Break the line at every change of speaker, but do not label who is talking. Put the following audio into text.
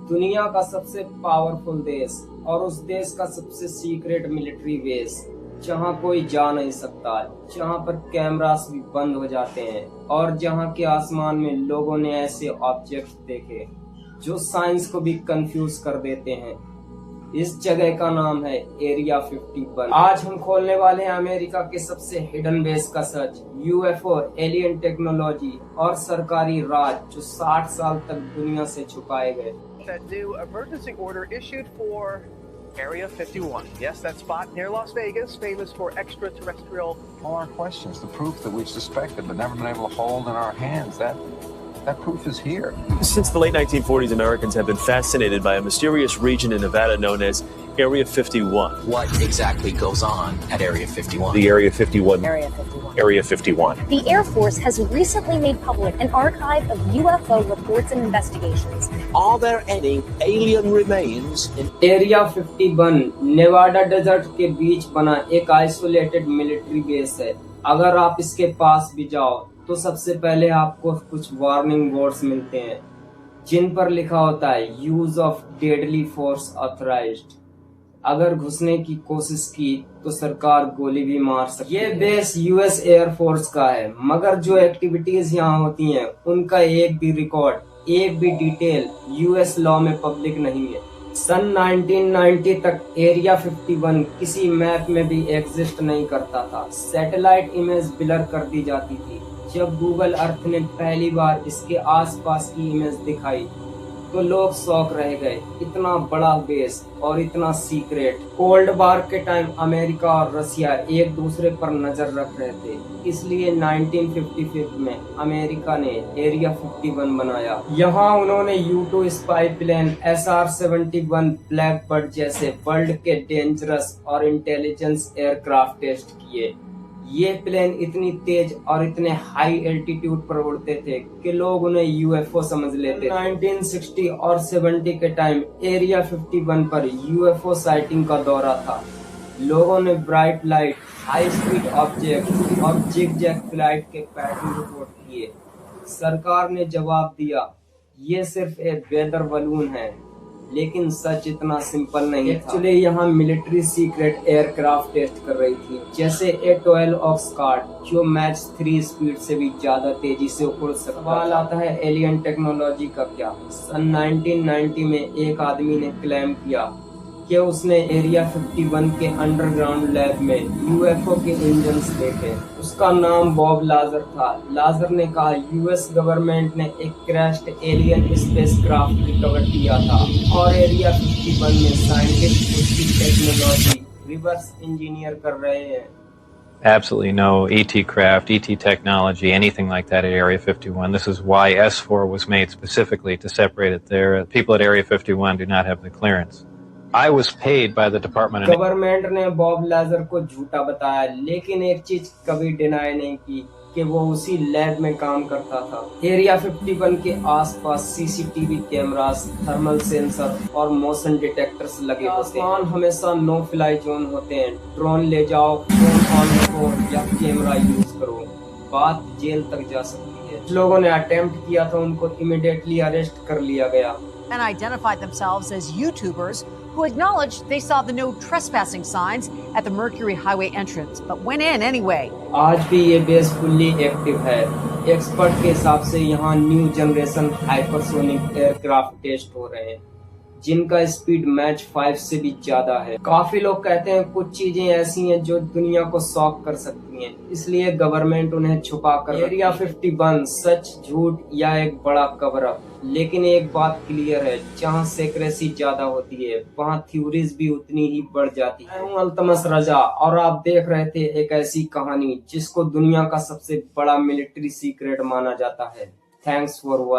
दुनिया का सबसे पावरफुल देश और उस देश का सबसे सीक्रेट मिलिट्री बेस, जहां कोई जा नहीं सकता, जहां पर कैमरास भी बंद हो जाते हैं और जहां के आसमान में लोगों ने ऐसे ऑब्जेक्ट्स देखे जो साइंस को भी कंफ्यूज कर देते हैं। इस जगह का नाम है एरिया 51। आज हम खोलने वाले हैं अमेरिका के सबसे हिडन बेस का सच, यूएफओ, एलियन टेक्नोलॉजी और सरकारी राज जो 60 साल तक दुनिया से छुपाए गए।
That new emergency order issued for Area 51. Yes, that spot near Las Vegas, famous for extraterrestrial.
All our questions, the proof that we've suspected but never been able to hold in our hands, that proof is here.
Since the late 1940s, Americans have been fascinated by a mysterious region in Nevada known as Area 51.
What exactly goes on at Area 51?
The Area 51.
Area 51.
Area 51.
The Air Force has recently made public an archive of UFO reports and investigations.
Are there any alien remains in
area 51 Nevada desert के बीच बना एक isolated military base है। अगर आप इसके पास भी जाओ तो सबसे पहले आपको कुछ वार्निंग बोर्ड्स मिलते हैं जिन पर लिखा होता है use of deadly force authorised. अगर घुसने की कोशिश की तो सरकार गोली भी मार सकती है। ये बेस यूएस एयर फोर्स का है, मगर जो एक्टिविटीज यहाँ होती हैं उनका एक भी रिकॉर्ड, एक भी डिटेल यूएस लॉ में पब्लिक नहीं है। सन 1990 तक एरिया 51 किसी मैप में भी एग्जिस्ट नहीं करता था। सैटेलाइट इमेज ब्लर कर दी जाती थी। जब गूगल अर्थ ने पहली बार इसके आसपास की इमेज दिखाई तो लोग शॉक रह गए। इतना बड़ा बेस और इतना सीक्रेट। कोल्ड वार के टाइम अमेरिका और रशिया एक दूसरे पर नजर रख रहे थे, इसलिए 1955 में अमेरिका ने एरिया 51 बनाया। यहाँ उन्होंने U-2 spy plane, SR-71 Blackbird जैसे वर्ल्ड के डेंजरस और इंटेलिजेंस एयरक्राफ्ट टेस्ट किए। ये प्लेन इतनी तेज और इतने हाई एल्टीट्यूड पर उड़ते थे कि लोग उन्हें यूएफओ समझ लेते थे। 1960 और 70 के टाइम एरिया 51 पर यूएफओ साइटिंग का दौरा था। लोगों ने bright light, high speed object और जिग-जैग फ्लाइट के पैटर्न रिपोर्ट किए। सरकार ने जवाब दिया, ये सिर्फ एक वेदर बलून है, लेकिन सच इतना सिंपल नहीं था। एक्चुअली यहाँ मिलिट्री सीक्रेट एयरक्राफ्ट टेस्ट कर रही थी, जैसे A-12 ऑक्सकार्ड जो मैच 3 स्पीड से भी ज्यादा तेजी से उड़ सकता। सवाल आता है एलियन टेक्नोलॉजी का क्या। सन 1990 में एक आदमी ने क्लेम किया कि उसने एरिया 51 के अंडरग्राउंड लैब में यूएफओ के इंजन्स देखे। उसका नाम बॉब लाजर था। लाजर ने कहा यूएस गवर्नमेंट ने एक क्रैश्ड एलियन स्पेसक्राफ्ट रिकवर किया था और एरिया 51 में साइंटिस्ट उसकी टेक्नोलॉजी रिवर्स इंजीनियर कर रहे हैं।
Absolutely no ET craft, ET technology, anything like that at Area 51. This is why S4 was made specifically to separate it there. People at Area 51 do not have the clearance. I was paid by the Department of
government ने Bob लाजर को झूठा बताया, लेकिन एक चीज कभी deny नहीं की कि वो उसी लैब में काम करता था। एरिया 51 के आसपास सीसीटीवी कैमरास, थर्मल सेंसर और मोशन डिटेक्टर्स लगे होते हैं। हमेशा नो फ्लाई जोन होते हैं। ड्रोन ले जाओ, फोन ऑन रखो या कैमरा यूज करो, बात जेल तक जा सकती है। लोगों ने अटेम्प्ट किया था, उनको इमीडिएटली अरेस्ट कर लिया गया।
And identified themselves as YouTubers who acknowledged they saw the no trespassing signs at the Mercury Highway entrance, but went in anyway.
आज भी ये बेस फुल्ली एक्टिव है। एक्सपर्ट के हिसाब से यहाँ new generation hypersonic aircraft test हो रहे हैं, जिनका स्पीड मैच 5 से भी ज्यादा है। काफी लोग कहते हैं कुछ चीजें ऐसी हैं जो दुनिया को शॉक कर सकती हैं, इसलिए गवर्नमेंट उन्हें छुपा कर। एरिया 51 सच, झूठ या एक बड़ा कवर अप, लेकिन एक बात क्लियर है, जहाँ सेक्रेसी ज्यादा होती है वहाँ थ्योरीज भी उतनी ही बढ़ जाती है। मैं हूं अल्तमस रजा और आप देख रहे थे एक ऐसी कहानी जिसको दुनिया का सबसे बड़ा मिलिट्री सीक्रेट माना जाता है। Thanks for watching.